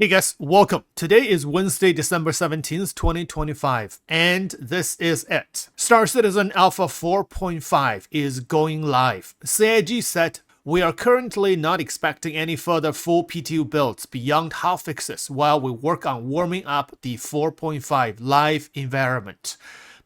Hey guys, welcome. Today is Wednesday, December 17th, 2025, and this is it. Star Citizen Alpha 4.5 is going live. CIG said, we are currently not expecting any further full PTU builds beyond hotfixes while we work on warming up the 4.5 live environment.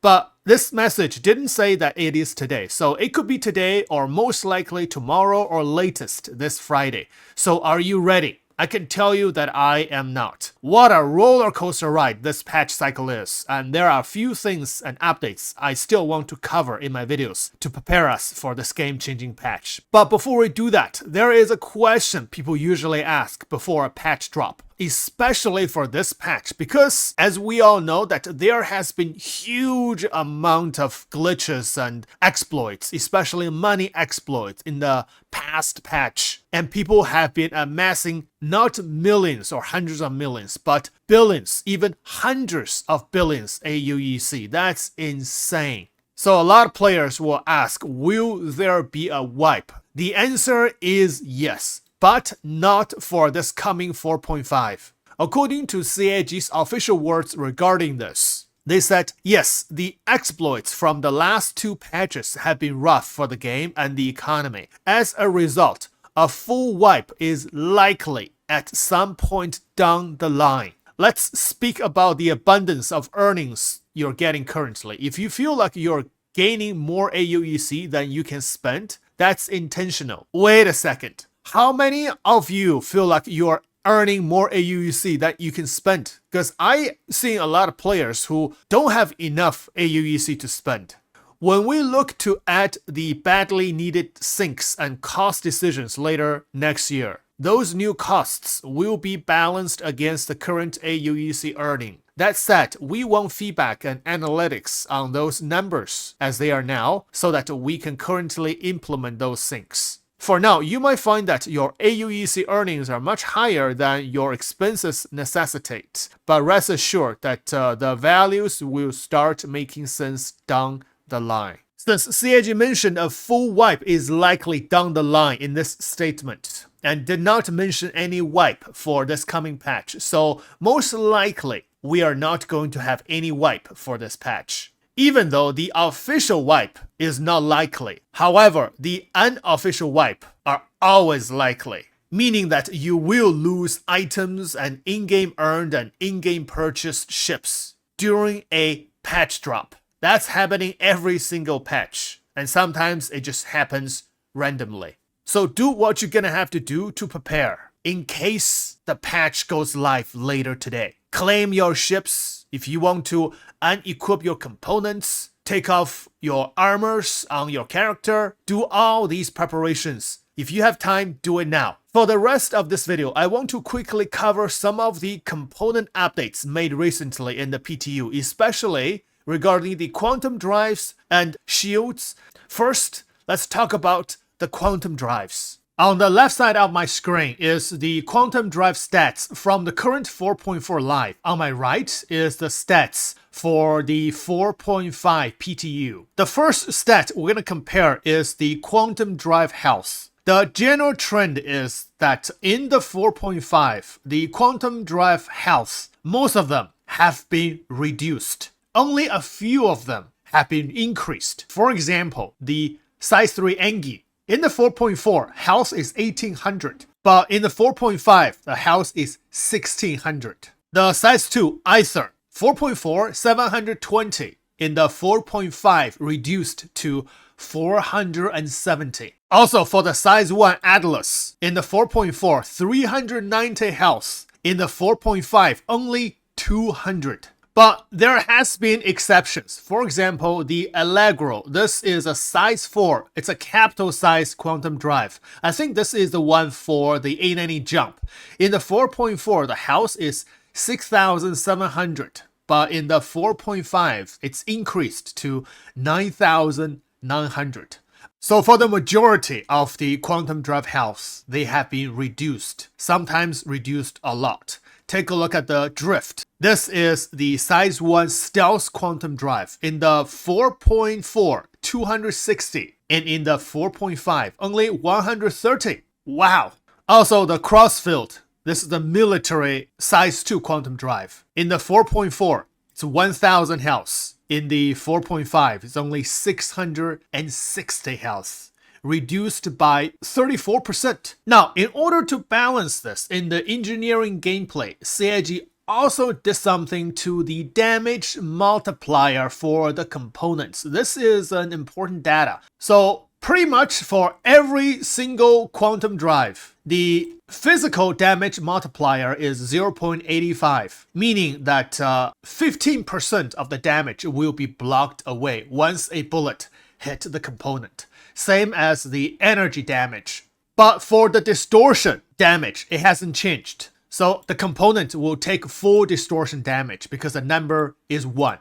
But this message didn't say that it is today, so it could be today or most likely tomorrow or latest this Friday. So are you ready? I can tell you that I am not. What a roller coaster ride this patch cycle is, and there are a few things and updates I still want to cover in my videos to prepare us for this game-changing patch. But before we do that, there is a question people usually ask before a patch drop, especially for this patch, because as we all know that there has been huge amount of glitches and exploits, especially money exploits in the past patch, and people have been amassing not millions or hundreds of millions, but billions, even hundreds of billions AUEC. That's insane. So a lot of players will ask, will there be a wipe? The answer is yes, but not for this coming 4.5. According to CIG's official words regarding this, they said, yes, the exploits from the last two patches have been rough for the game and the economy. As a result, a full wipe is likely at some point down the line. Let's speak about the abundance of earnings you're getting currently. If you feel like you're gaining more AUEC than you can spend, that's intentional. Wait a second. How many of you feel like you're earning more AUEC that you can spend? Because I see a lot of players who don't have enough AUEC to spend. When we look to add the badly needed sinks and cost decisions later next year, those new costs will be balanced against the current AUEC earning. That said, we want feedback and analytics on those numbers as they are now so that we can currently implement those sinks. For now, you might find that your AUEC earnings are much higher than your expenses necessitate, but rest assured that the values will start making sense down the line. Since CIG mentioned a full wipe is likely down the line in this statement, and did not mention any wipe for this coming patch, so most likely we are not going to have any wipe for this patch. Even though the official wipe is not likely. However, the unofficial wipe are always likely, meaning that you will lose items and in-game earned and in-game purchased ships during a patch drop. That's happening every single patch, and sometimes it just happens randomly. So do what you're gonna have to do to prepare in case the patch goes live later today. Claim your ships if you want to unequip your components, take off your armors on your character, do all these preparations. If you have time, do it now. For the rest of this video, I want to quickly cover some of the component updates made recently in the PTU, especially regarding the quantum drives and shields. First, let's talk about the quantum drives. On the left side of my screen is the quantum drive stats from the current 4.4 live. On my right is the stats for the 4.5 PTU. The first stat we're going to compare is the quantum drive health. The general trend is that in the 4.5, the quantum drive health, most of them have been reduced. Only a few of them have been increased. For example, the size 3 Engi. In the 4.4, health is 1800, but in the 4.5, the health is 1600. The size 2 Aether, 4.4, 720. In the 4.5, reduced to 470. Also, for the size 1 Atlas, in the 4.4, 390 health. In the 4.5, only 200. But there has been exceptions. For example, the Allegro. This is a size 4. It's a capital size quantum drive. I think this is the one for the A90 jump. In the 4.4, the health is 6,700. But in the 4.5, it's increased to 9,900. So for the majority of the quantum drive health, they have been reduced. Sometimes reduced a lot. Take a look at the drift. This is the size 1 stealth quantum drive. In the 4.4, 260. And in the 4.5, only 130. Wow. Also, the crossfield This is the military size 2 quantum drive. In the 4.4, it's 1000 health. In the 4.5, it's only 660 health, reduced by 34%. Now, in order to balance this in the engineering gameplay, CIG also did something to the damage multiplier for the components. This is an important data. So pretty much for every single quantum drive, the physical damage multiplier is 0.85, meaning that 15% of the damage will be blocked away once a bullet hit the component. Same as the energy damage. But for the distortion damage, it hasn't changed. So the component will take full distortion damage because the number is 1.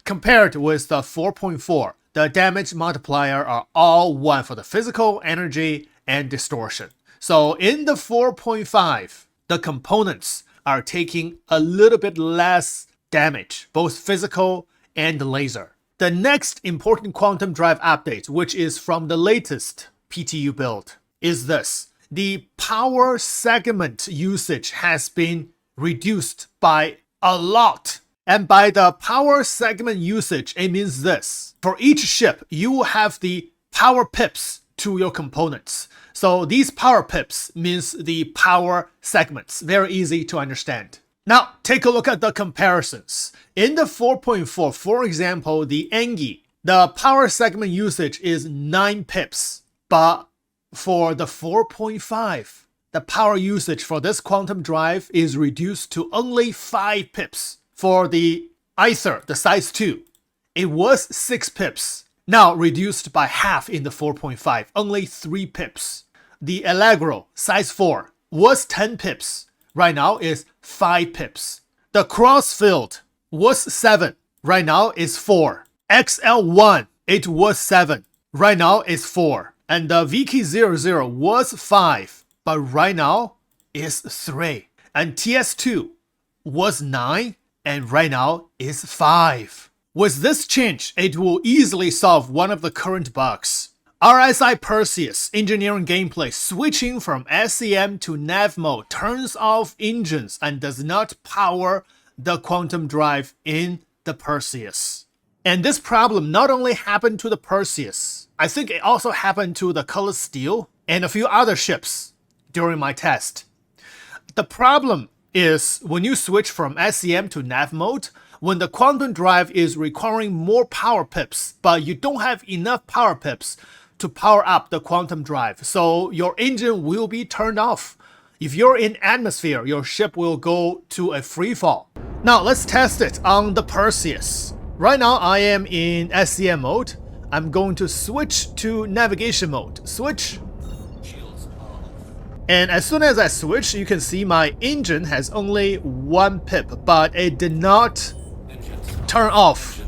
Compared with the 4.4, the damage multiplier are all 1 for the physical, energy, and distortion. So in the 4.5, the components are taking a little bit less damage, both physical and laser. The next important quantum drive update, which is from the latest PTU build, is this. The power segment usage has been reduced by a lot. And by the power segment usage, it means this. For each ship, you will have the power pips to your components. So these power pips means the power segments. Very easy to understand. Now, take a look at the comparisons. In the 4.4, for example, the Engi, the power segment usage is 9 pips. But for the 4.5, the power usage for this quantum drive is reduced to only 5 pips. For the Aether, the size 2, it was 6 pips. Now reduced by half in the 4.5, only 3 pips. The Allegro, size 4, was 10 pips. Right now is 5 pips. The Crossfield was 7. Right now is 4. XL1, it was 7. Right now is 4. And the VK00 was 5. But right now is 3. And TS2 was 9. And right now is 5. With this change, it will easily solve one of the current bugs. RSI Perseus engineering gameplay switching from SEM to nav mode turns off engines and does not power the quantum drive in the Perseus. And this problem not only happened to the Perseus, I think it also happened to the Color Steel and a few other ships during my test. The problem is when you switch from SEM to nav mode, when the quantum drive is requiring more power pips, but you don't have enough power pips to power up the quantum drive, so your engine will be turned off. If you're in atmosphere, your ship will go to a free fall. Now let's test it on the Perseus. Right now I am in SEM mode. I'm going to switch to navigation mode. Switch. And as soon as I switch, you can see my engine has only 1 pip, but it did not turn off.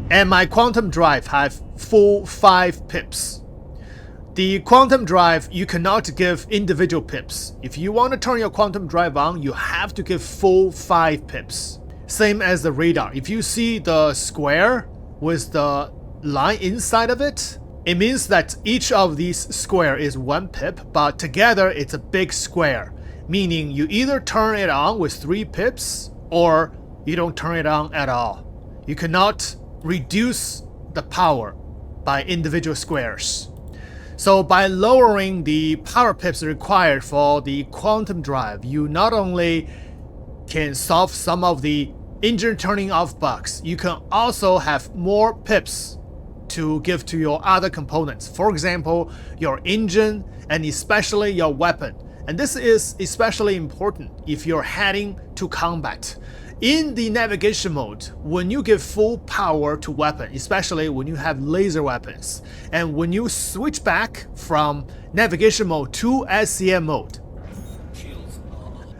And my quantum drive have full 5 pips. The quantum drive, you cannot give individual pips. If you want to turn your quantum drive on, you have to give full 5 pips. Same as the radar. If you see the square with the line inside of it, it means that each of these square is 1 pip, but together it's a big square, meaning you either turn it on with 3 pips or you don't turn it on at all. You cannot reduce the power by individual squares. So by lowering the power pips required for the quantum drive, you not only can solve some of the engine turning off bugs, you can also have more pips to give to your other components. For example, your engine and especially your weapon. And this is especially important if you're heading to combat. In the navigation mode, when you give full power to weapon, especially when you have laser weapons, and when you switch back from navigation mode to SCM mode,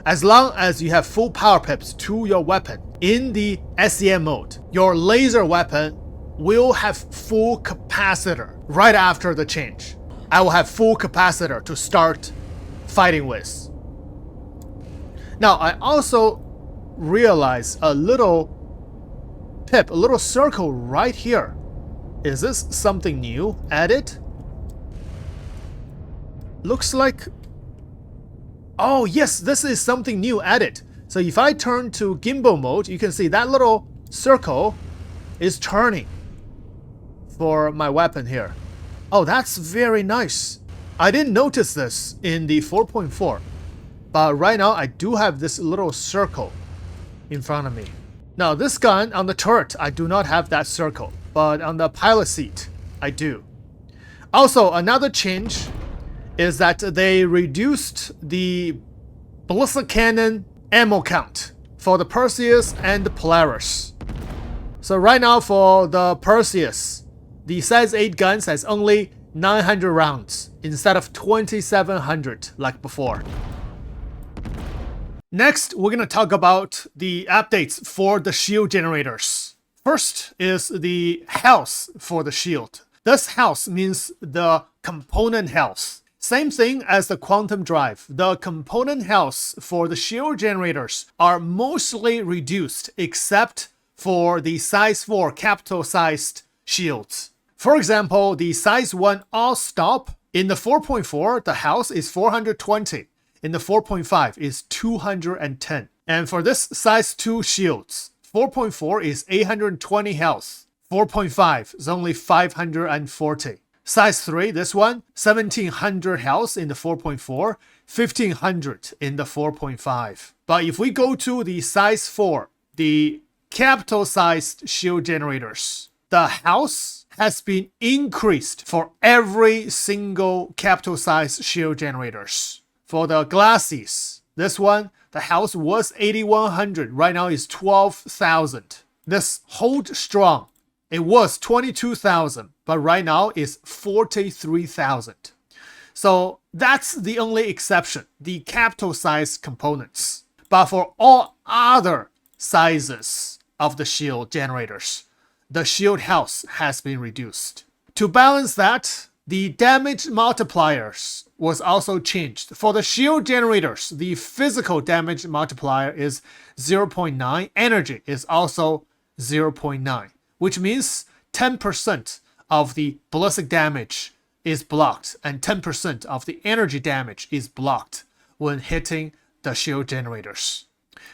as long as you have full power pips to your weapon in the SCM mode, your laser weapon will have full capacitor right after the change. I will have full capacitor to start fighting with. Now, I also realize a little pip, a little circle right here. Is this something new added? Looks like... Oh yes, this is something new added. So if I turn to gimbal mode, you can see that little circle is turning for my weapon here. Oh, that's very nice. I didn't notice this in the 4.4, but right now I do have this little circle in front of me. Now this gun on the turret, I do not have that circle, but on the pilot seat, I do. Also, another change is that they reduced the ballistic cannon ammo count for the Perseus and the Polaris. So right now for the Perseus, the size 8 guns has only 900 rounds instead of 2700 like before. Next, we're going to talk about the updates for the shield generators. First is the health for the shield. This health means the component health. Same thing as the quantum drive. The component health for the shield generators are mostly reduced except for the size 4 capital-sized shields. For example, the size 1 all stop in the 4.4, the health is 420. In the 4.5 is 210. And for this size 2 shields, 4.4 is 820 health. 4.5 is only 540. Size 3, this one, 1700 health in the 4.4, 1500 in the 4.5. But if we go to the size 4, the capital-sized shield generators, the health has been increased for every single capital-sized shield generators. For the glasses, this one, the health was 8100, right now is 12,000. This holds strong. It was 22,000, but right now is 43,000. So that's the only exception, the capital size components. But for all other sizes of the shield generators, the shield health has been reduced. To balance that, the damage multipliers was also changed. For the shield generators, the physical damage multiplier is 0.9, energy is also 0.9. Which means 10% of the ballistic damage is blocked and 10% of the energy damage is blocked when hitting the shield generators.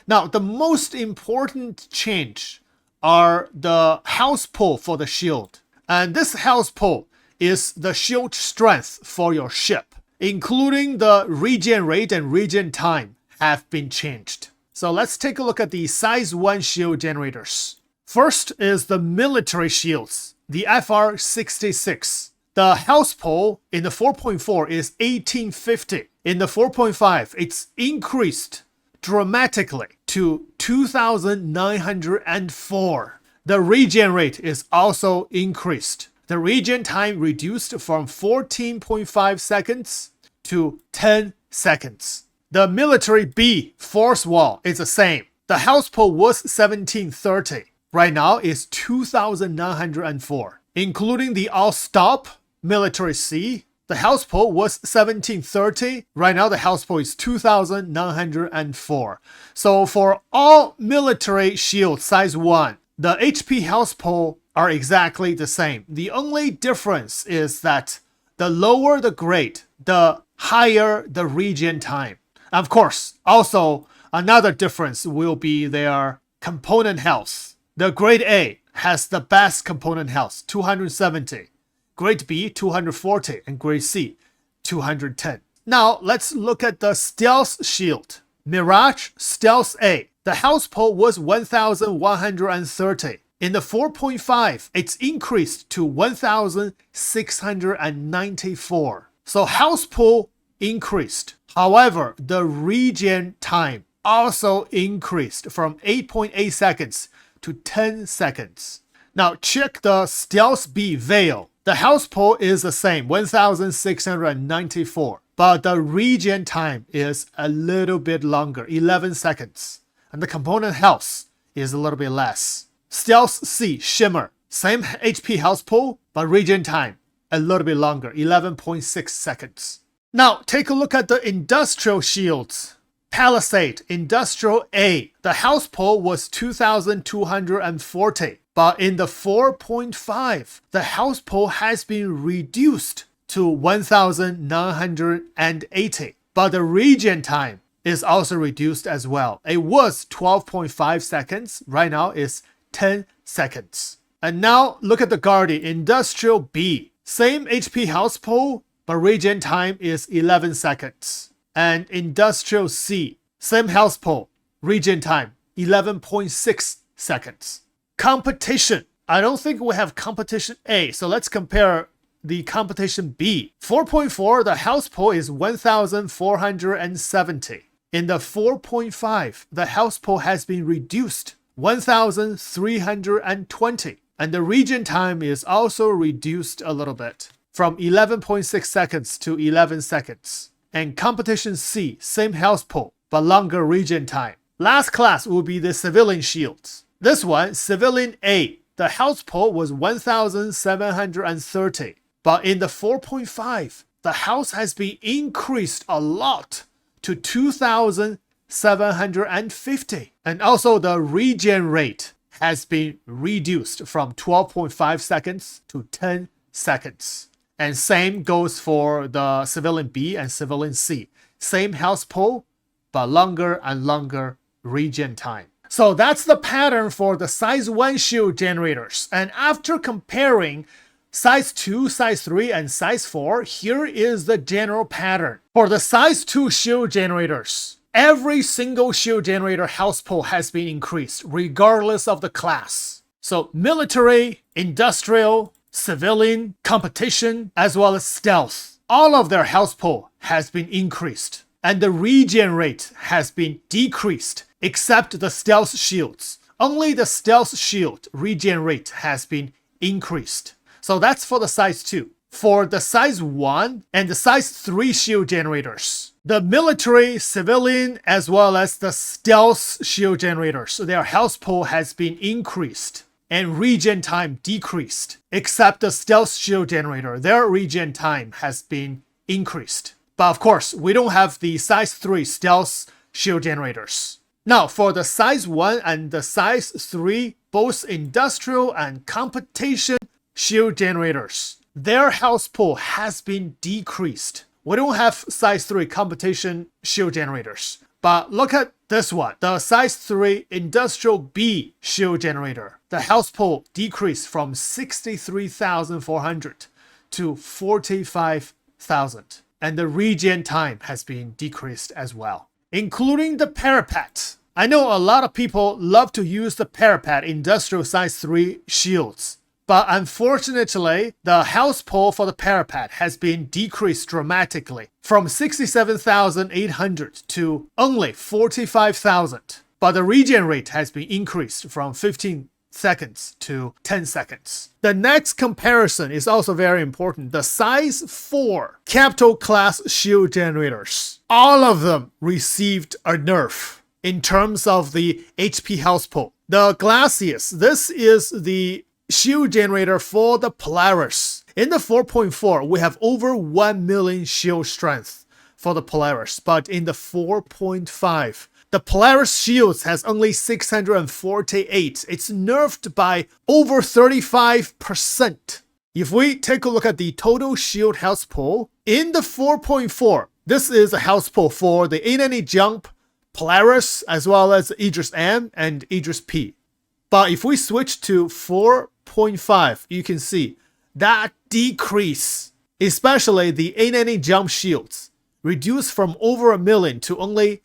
Now, the most important change are the health pool for the shield. And this health pool is the shield strength for your ship, including the regen rate and regen time have been changed. So let's take a look at the size 1 shield generators. First is the military shields, the FR66. The health pool in the 4.4 is 1850. In the 4.5, it's increased dramatically to 2904. The regen rate is also increased. The regen time reduced from 14.5 seconds to 10 seconds. The military B force wall is the same. The health pool was 1730. Right now is 2,904. Including the all-stop military C, the health pool was 1730. Right now the health pool is 2,904. So for all military shield size 1, the HP health pool are exactly the same. The only difference is that the lower the grade, the higher the regen time. Of course, also another difference will be their component health. The grade A has the best component health, 270. Grade B, 240. And grade C, 210. Now, let's look at the Stealth Shield. Mirage Stealth A. The health pool was 1,130. In the 4.5, it's increased to 1,694. So health pool increased. However, the regen time also increased from 8.8 seconds to 10 seconds. Now check the Stealth B Veil. The health pool is the same, 1,694. But the regen time is a little bit longer, 11 seconds. And the component health is a little bit less. Stealth C Shimmer. Same HP health pool, but regen time a little bit longer, 11.6 seconds. Now take a look at the industrial shields. Palisade Industrial A. The health pool was 2,240. But in the 4.5, the health pool has been reduced to 1,980. but the regen time is also reduced as well. It was 12.5 seconds. Right now it's 10 seconds. And now look at the Guardian Industrial B. Same HP house pull, but regen time is 11 seconds. And Industrial C, same house pull, regen time 11.6 seconds. Competition. I don't think we have competition A, so let's compare the competition B. 4.4, the house pull is 1,470. In the 4.5, the house pull has been reduced 1,320. And the regen time is also reduced a little bit from 11.6 seconds to 11 seconds. And competition C, same house pull, but longer regen time. Last class will be the civilian shields. This one, civilian A, the house pull was 1,730. But in the 4.5, the house has been increased a lot to 2,750. And also the regen rate has been reduced from 12.5 seconds to 10 seconds. And same goes for the civilian B and civilian C. Same house pull, but longer and longer regen time. So that's the pattern for the size 1 shield generators. And after comparing size 2, size 3, and size 4, here is the general pattern. For the size 2 shield generators, every single shield generator house pull has been increased, regardless of the class. So military, industrial, civilian, competition, as well as stealth, all of their house pull has been increased. And the regen rate has been decreased, except the stealth shields. Only the stealth shield regen rate has been increased. So that's for the size 2. For the size 1 and the size 3 shield generators, the military, civilian, as well as the stealth shield generators, their house pull has been increased and regen time decreased, except the stealth shield generator, their regen time has been increased. But of course, we don't have the size 3 stealth shield generators. Now, for the size 1 and the size 3, both industrial and competition shield generators, their house pull has been decreased. We don't have size 3 competition shield generators. But look at this one, the size 3 industrial B shield generator. The house pull decreased from 63,400 to 45,000. And the regen time has been decreased as well, including the parapet. I know a lot of people love to use the parapet industrial size 3 shields. But unfortunately, the house pull for the parapet has been decreased dramatically from 67,800 to only 45,000. But the regen rate has been increased from 15 seconds to 10 seconds. The next comparison is also very important. The size 4 capital class shield generators. All of them received a nerf in terms of the HP house pull. The Glacius, this is the shield generator for the Polaris. In the 4.4, we have over 1 million shield strength for the Polaris. But in the 4.5, the Polaris shields has only 648. It's nerfed by over 35%. If we take a look at the total shield house pull, in the 4.4, this is a house pull for the A90 Jump, Polaris, as well as Idris M and Idris P. But if we switch to 4.5, you can see that decrease, especially the A90 Jump shields, reduced from over 1 million to only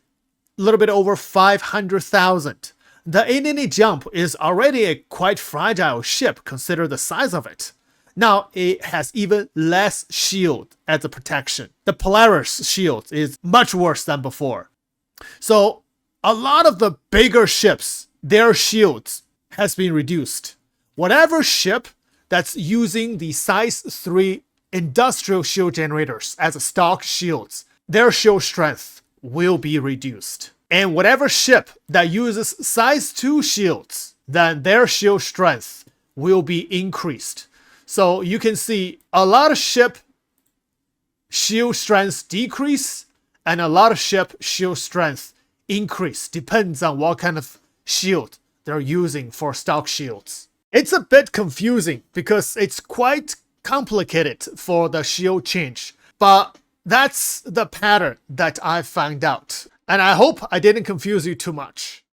a little bit over 500,000. The A90 Jump is already a quite fragile ship, consider the size of it. Now it has even less shield as a protection. The Polaris shield is much worse than before. So a lot of the bigger ships, their shields has been reduced. Whatever ship that's using the size 3 industrial shield generators as stock shields, their shield strength will be reduced. And whatever ship that uses size 2 shields, then their shield strength will be increased. So you can see a lot of ship shield strength decrease and a lot of ship shield strength increase. Depends on what kind of shield they're using for stock shields. It's a bit confusing because it's quite complicated for the shield change. But That's the pattern that I found out. And I hope I didn't confuse you too much.